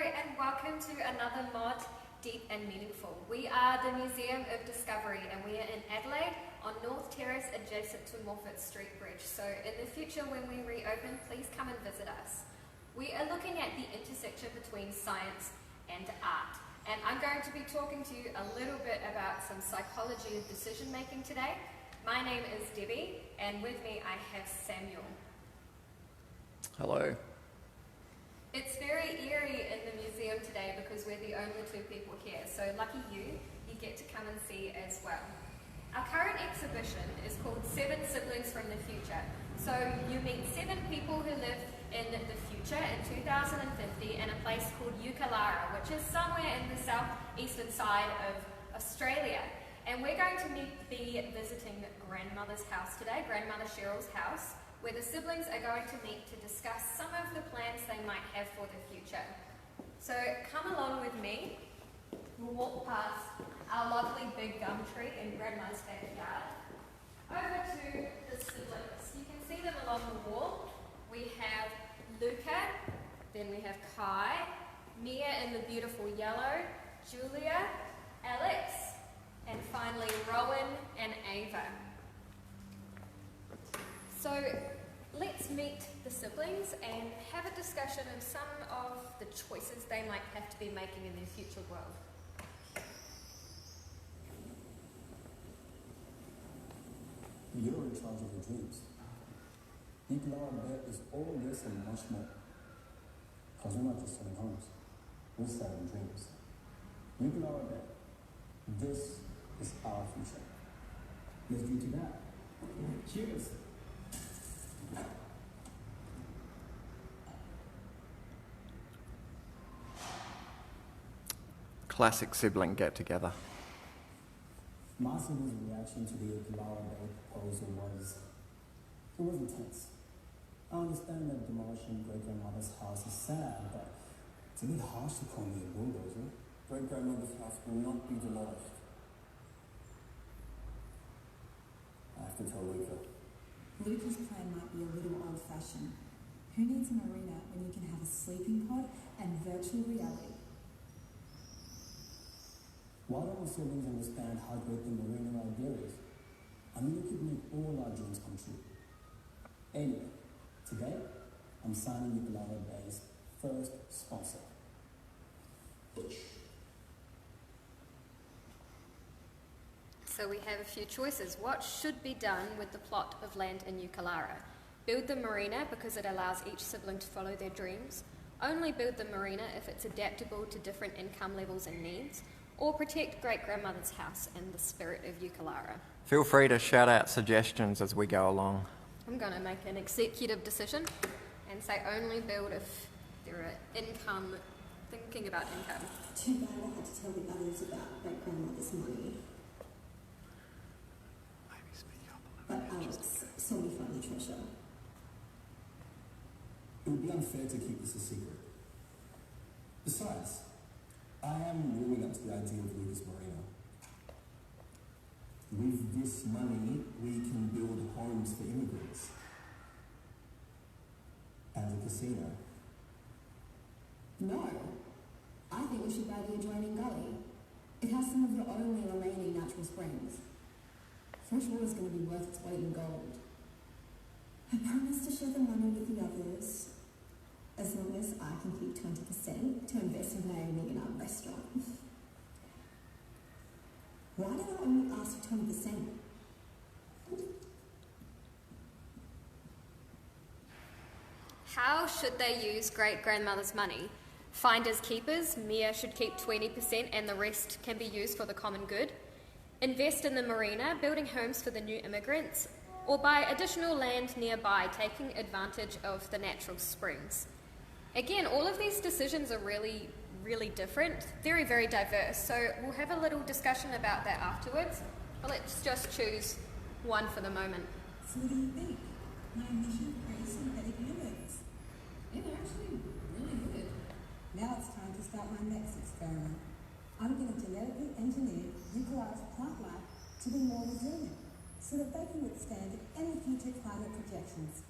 and welcome to another Mod, Deep and Meaningful. We are the Museum of Discovery and we are in Adelaide on North Terrace adjacent to Moffat Street Bridge. So in the future when we reopen, please come and visit us. We are looking at the intersection between science and art. And I'm going to be talking to you a little bit about some psychology of decision making today. My name is Debbie and with me I have Samuel. Hello. It's very eerie in the museum today because we're the only two people here, so lucky you get to come and see as well. Our current exhibition is called 7 Siblings from the Future. So you meet 7 people who live in the future in 2050 in a place called Eucalara, which is somewhere in the southeastern side of Australia. And we're going to be visiting grandmother's house today, grandmother Cheryl's house, where the siblings are going to meet to discuss some of the plans they might have for the future. So come along with me. We'll walk past our lovely big gum tree in grandma's backyard. Over to the siblings. You can see them along the wall. We have Luca, then we have Kai, Mia in the beautiful yellow, Julia, Alex, and finally Rowan and Ava. So let's meet the siblings and have a discussion of some of the choices they might have to be making in their future world. You're in charge of your dreams. Eucalara is all this and much more. Because we're not just selling homes, we're selling dreams. Eucalara, this is our future. Let's drink to that. Cheers. Classic sibling get-together. My siblings' reaction to the Eucalara proposal was intense. I understand that demolishing great-grandmother's house is sad, but it's a bit harsh to call me a bulldozer. Great-grandmother's house will not be demolished. I have to tell Luca. Luca's plan might be a little old-fashioned. Who needs a marina when you can have a sleeping pod and virtual reality? Why don't my siblings understand how great the marina idea is? I mean, it could make all our dreams come true. Anyway, today, I'm signing Eucalara Bay's first sponsor. So we have a few choices. What should be done with the plot of land in Eucalara? Build the marina because it allows each sibling to follow their dreams. Only build the marina if it's adaptable to different income levels and needs. Or protect great-grandmother's house and the spirit of Eucalara. Feel free to shout out suggestions as we go along. I'm going to make an executive decision and say only build if there are thinking about income. Too bad I had to tell the others about great-grandmother's money. Maybe speak up a But little bit. Alex saw me find the treasure. It would be unfair to keep this a secret. Besides, I am warming up to the idea of Luca's marina. With this money, we can build homes for immigrants. And a casino. No. I think we should buy the adjoining gully. It has some of the only remaining natural springs. Fresh water is going to be worth its weight in gold. I promise to share the money with the others, as long as I can keep 20% to invest in opening in our restaurant. Why did I only ask for 20%? How should they use great-grandmother's money? Finders keepers, Mia should keep 20% and the rest can be used for the common good. Invest in the marina, building homes for the new immigrants, or buy additional land nearby, taking advantage of the natural springs. Again, all of these decisions are really, really different, very, very diverse, so we'll have a little discussion about that afterwards, but let's just choose one for the moment. So what do you think? My mission creates synthetic humans. Yeah, they're actually really good. Now it's time to start my next experiment. I'm going to genetically engineer Eucalara's plant life to be more resilient, so that they can withstand any future climate projections.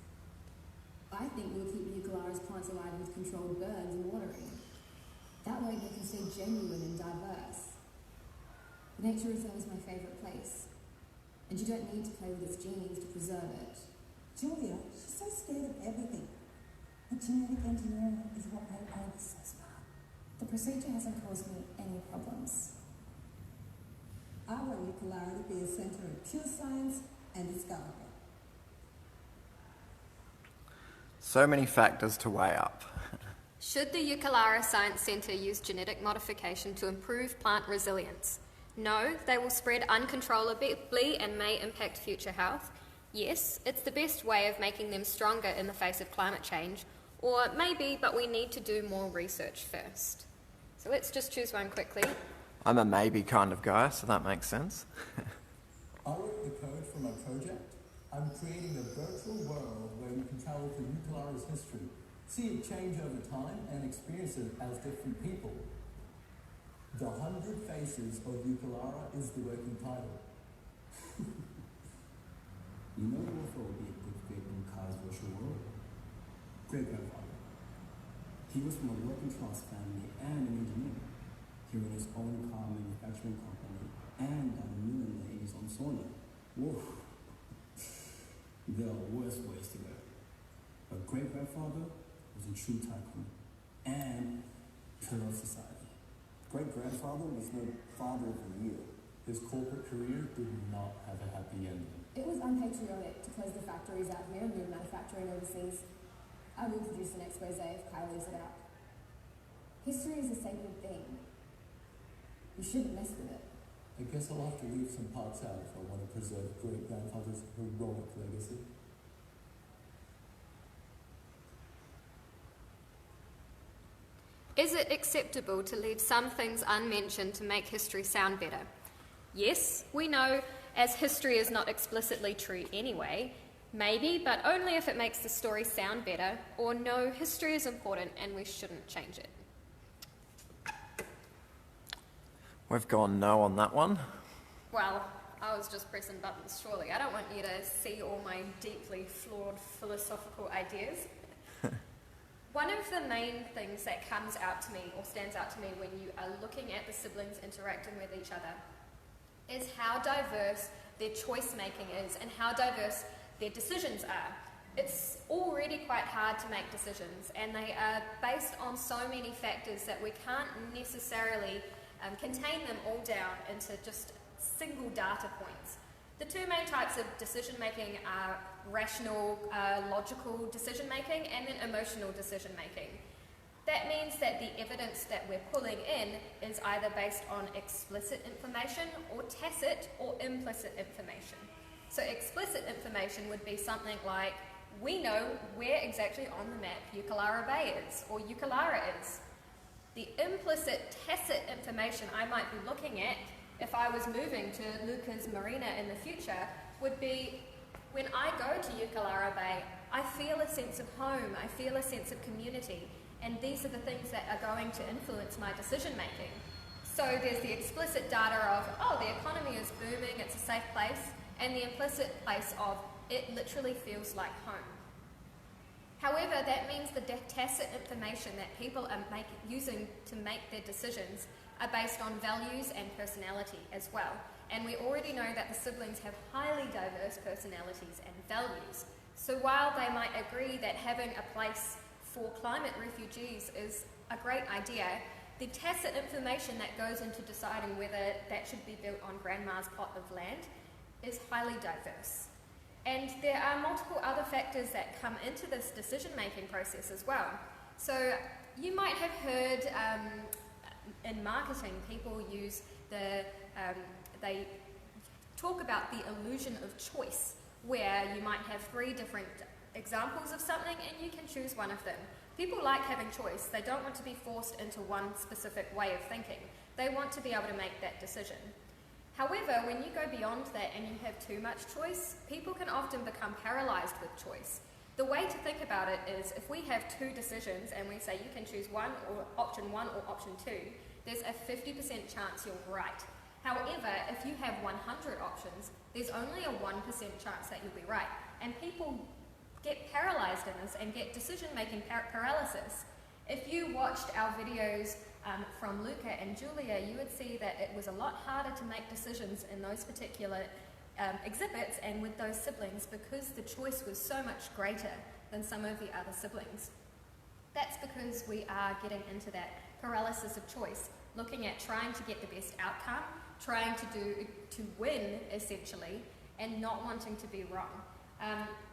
I think we'll keep Eucalara's plants alive with controlled burns and watering. That way they can stay genuine and diverse. The nature reserve is my favourite place, and you don't need to play with its genes to preserve it. Julia, she's so scared of everything. But genetic engineering is what made Alex so smart. The procedure hasn't caused me any problems. I want Eucalara to be a centre of pure science and discovery. So many factors to weigh up. Should the Eucalara Science Centre use genetic modification to improve plant resilience? No, they will spread uncontrollably and may impact future health. Yes, it's the best way of making them stronger in the face of climate change. Or maybe, but we need to do more research first. So let's just choose one quickly. I'm a maybe kind of guy, so that makes sense. I wrote the code for my project. I'm creating a virtual world where you can travel through Eucalara's history, see it change over time, and experience it as different people. The 100 Faces of Eucalara is the working title. You know who will be a good fit in Kai's virtual world? Great-grandfather. He was from a working class family and an engineer. He ran his own car manufacturing company and got a million ladies on Sony. Whoa. There are worse ways to go. But great-grandfather was a true tycoon and pillar of society. Great-grandfather was the father of the year. His corporate career did not have a happy ending. It was unpatriotic to close the factories out here and move manufacturing overseas. I will produce an expose if Kai leaves it out. History is a sacred thing. You shouldn't mess with it. I guess I'll have to leave some parts out if I want to preserve great-grandfather's heroic legacy. Is it acceptable to leave some things unmentioned to make history sound better? Yes, we know, as history is not explicitly true anyway. Maybe, but only if it makes the story sound better, or no, history is important and we shouldn't change it. We've gone no on that one. Well, I was just pressing buttons, surely. I don't want you to see all my deeply flawed philosophical ideas. One of the main things that comes out to me, or stands out to me, when you are looking at the siblings interacting with each other, is how diverse their choice making is and how diverse their decisions are. It's already quite hard to make decisions, and they are based on so many factors that we can't necessarily contain them all down into just single data points. The two main types of decision making are rational, logical decision making and then emotional decision making. That means that the evidence that we're pulling in is either based on explicit information or tacit or implicit information. So explicit information would be something like, we know where exactly on the map Eucalara Bay is, or Eucalara is. The implicit, tacit information I might be looking at if I was moving to Lucas Marina in the future would be, when I go to Eucalara Bay, I feel a sense of home, I feel a sense of community, and these are the things that are going to influence my decision making. So there's the explicit data of, oh, the economy is booming, it's a safe place, and the implicit place of, it literally feels like home. However, that means the tacit information that people are using to make their decisions are based on values and personality as well. And we already know that the siblings have highly diverse personalities and values. So while they might agree that having a place for climate refugees is a great idea, the tacit information that goes into deciding whether that should be built on grandma's plot of land is highly diverse. And there are multiple other factors that come into this decision-making process as well. So you might have heard in marketing, people use they talk about the illusion of choice, where you might have 3 different examples of something and you can choose one of them. People like having choice. They don't want to be forced into one specific way of thinking. They want to be able to make that decision. However, when you go beyond that and you have too much choice, people can often become paralyzed with choice. The way to think about it is, if we have 2 decisions and we say you can choose option 1 or option 2, there's a 50% chance you're right. However, if you have 100 options, there's only a 1% chance that you'll be right. And people get paralyzed in this and get decision-making paralysis. If you watched our videos from Luca and Julia, you would see that it was a lot harder to make decisions in those particular exhibits and with those siblings because the choice was so much greater than some of the other siblings. That's because we are getting into that paralysis of choice, looking at trying to get the best outcome, trying to win essentially, and not wanting to be wrong.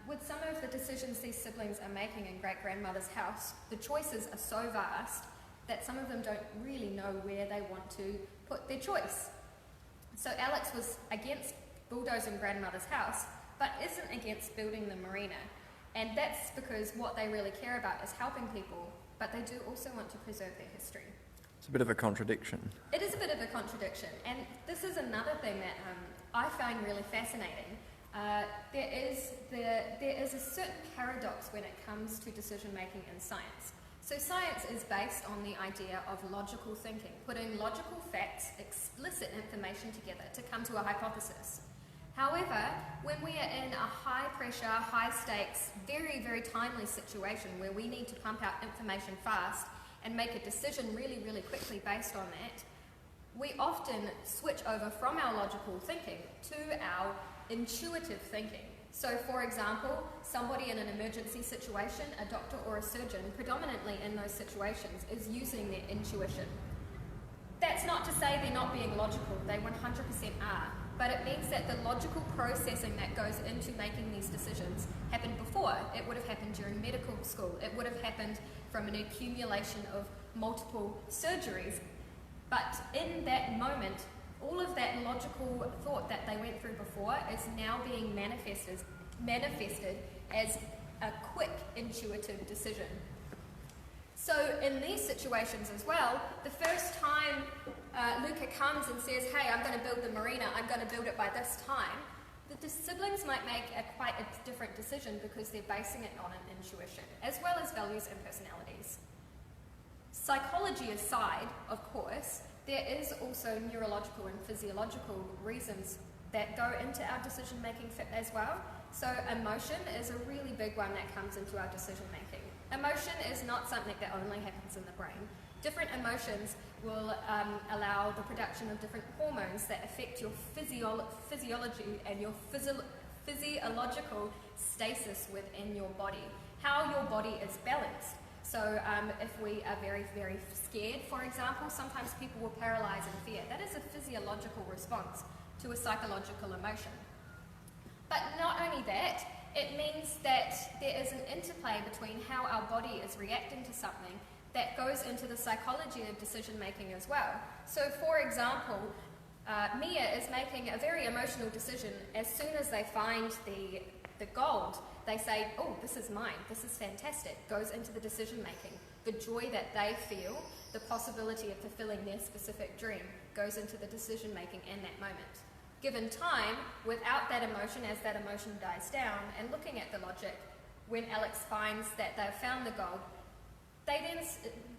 With some of the decisions these siblings are making in great-grandmother's house, the choices are so vast that some of them don't really know where they want to put their choice. So Alex was against bulldozing grandmother's house, but isn't against building the marina. And that's because what they really care about is helping people, but they do also want to preserve their history. It's a bit of a contradiction. It is a bit of a contradiction, and this is another thing that I find really fascinating. There is a certain paradox when it comes to decision making in science. So science is based on the idea of logical thinking, putting logical facts, explicit information together to come to a hypothesis. However, when we are in a high pressure, high stakes, very, very timely situation where we need to pump out information fast and make a decision really, really quickly based on that, we often switch over from our logical thinking to our intuitive thinking. So for example, somebody in an emergency situation, a doctor or a surgeon, predominantly in those situations, is using their intuition. That's not to say they're not being logical, they 100% are, but it means that the logical processing that goes into making these decisions happened before. It would have happened during medical school, it would have happened from an accumulation of multiple surgeries, but in that moment, all of that logical thought that they went through before is now being manifested as a quick intuitive decision. So in these situations as well, the first time Luca comes and says, hey, I'm going to build the marina, I'm going to build it by this time, the siblings might make quite a different decision because they're basing it on an intuition, as well as values and personalities. Psychology aside, of course, there is also neurological and physiological reasons that go into our decision-making as well. So emotion is a really big one that comes into our decision-making. Emotion is not something that only happens in the brain. Different emotions will allow the production of different hormones that affect your physiology and your physiological stasis within your body, how your body is balanced. So if we are very, very scared, for example, sometimes people will paralyze in fear. That is a physiological response to a psychological emotion. But not only that, it means that there is an interplay between how our body is reacting to something that goes into the psychology of decision making as well. So for example, Mia is making a very emotional decision as soon as they find the gold. They say, oh, this is mine, this is fantastic, goes into the decision making. The joy that they feel, the possibility of fulfilling their specific dream, goes into the decision making in that moment. Given time, without that emotion, as that emotion dies down, and looking at the logic, when Alex finds that they've found the gold,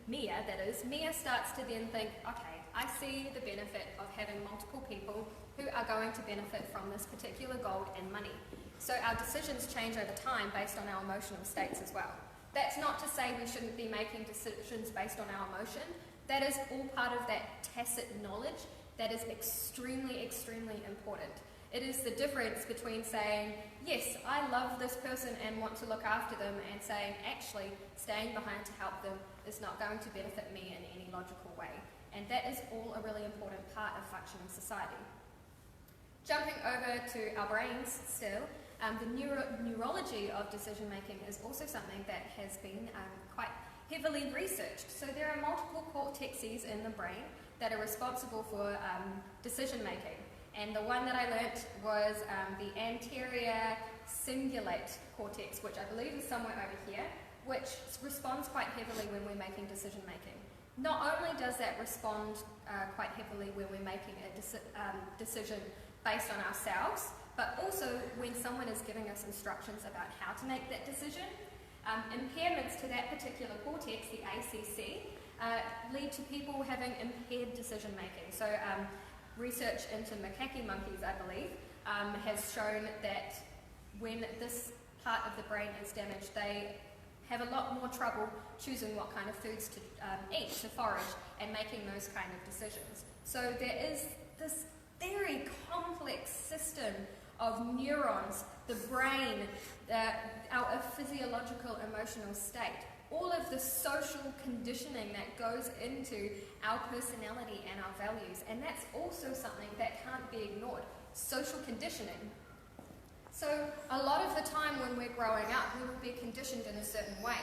Mia starts to then think, okay, I see the benefit of having multiple people who are going to benefit from this particular gold and money. So our decisions change over time based on our emotional states as well. That's not to say we shouldn't be making decisions based on our emotion. That is all part of that tacit knowledge that is extremely, extremely important. It is the difference between saying, yes, I love this person and want to look after them, and saying, actually, staying behind to help them is not going to benefit me in any logical way. And that is all a really important part of functioning society. Jumping over to our brains still, the neurology of decision making is also something that has been quite heavily researched. So there are multiple cortexes in the brain that are responsible for decision making. And the one that I learnt was the anterior cingulate cortex, which I believe is somewhere over here, which responds quite heavily when we're making decision making. Not only does that respond quite heavily when we're making a decision based on ourselves, but also when someone is giving us instructions about how to make that decision. Impairments to that particular cortex, the ACC, lead to people having impaired decision making. So research into macaque monkeys, I believe, has shown that when this part of the brain is damaged, they have a lot more trouble choosing what kind of foods to eat, to forage, and making those kind of decisions. So there is this very complex system of neurons, the brain, our physiological emotional state, all of the social conditioning that goes into our personality and our values. And that's also something that can't be ignored. Social conditioning. So a lot of the time when we're growing up, we will be conditioned in a certain way.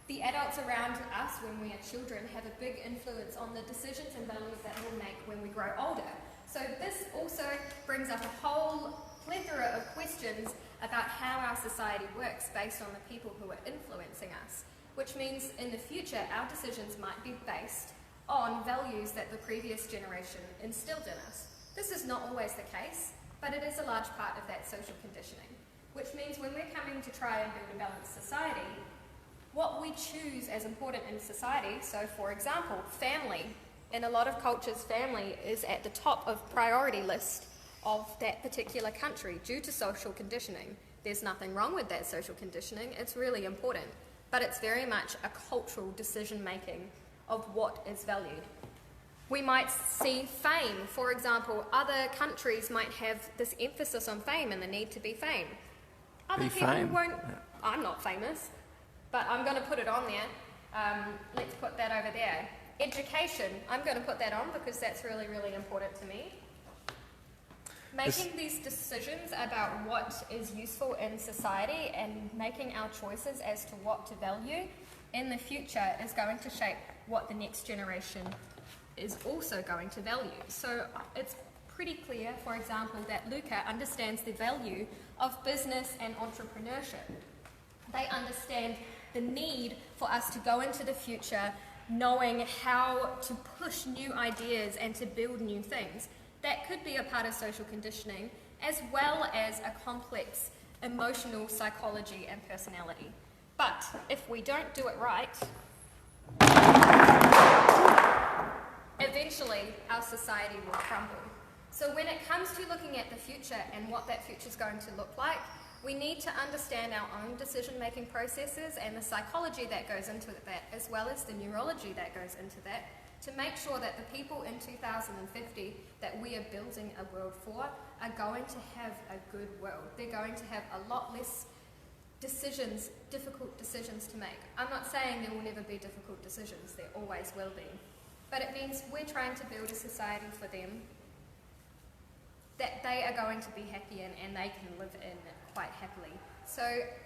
The adults around us when we are children have a big influence on the decisions and values that we'll make when we grow older. So this also brings up a whole plethora of questions about how our society works based on the people who are influencing us, which means in the future our decisions might be based on values that the previous generation instilled in us. This is not always the case, but it is a large part of that social conditioning, which means when we're coming to try and build a balanced society, what we choose as important in society, so for example, family. In a lot of cultures, family is at the top of priority list of that particular country due to social conditioning. There's nothing wrong with that social conditioning, it's really important, but it's very much a cultural decision making of what is valued. We might see fame, for example, other countries might have this emphasis on fame and the need to be fame. Other people won't, Yeah. I'm not famous, but I'm going to put it on there. Let's put that over there. Education, I'm going to put that on because that's really, really important to me. Making these decisions about what is useful in society and making our choices as to what to value in the future is going to shape what the next generation is also going to value. So it's pretty clear, for example, that Luca understands the value of business and entrepreneurship. They understand the need for us to go into the future knowing how to push new ideas and to build new things. That could be a part of social conditioning, as well as a complex emotional psychology and personality. But if we don't do it right, eventually our society will crumble. So when it comes to looking at the future and what that future is going to look like, we need to understand our own decision-making processes and the psychology that goes into that, as well as the neurology that goes into that, to make sure that the people in 2050 that we are building a world for are going to have a good world. They're going to have a lot less decisions, difficult decisions to make. I'm not saying there will never be difficult decisions, there always will be. But it means we're trying to build a society for them that they are going to be happy in and they can live in quite happily. So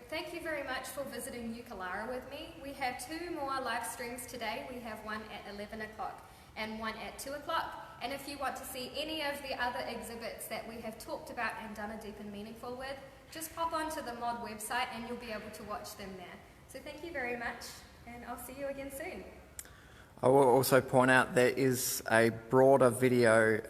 thank you very much for visiting Eucalara with me. We have 2 more live streams today. We have one at 11 o'clock and one at 2 o'clock. And if you want to see any of the other exhibits that we have talked about and done a deep and meaningful with, just pop onto the MOD website and you'll be able to watch them there. So thank you very much, and I'll see you again soon. I will also point out there is a broader video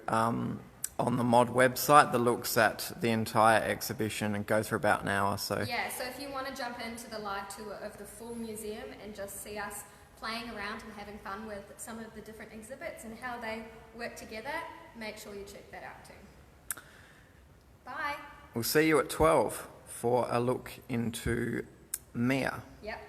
on the MOD website that looks at the entire exhibition and goes for about an hour. So Yeah, so if you want to jump into the live tour of the full museum and just see us playing around and having fun with some of the different exhibits and how they work together, make sure you check that out too. Bye. we'll see you at 12 for a look into Mia. Yep.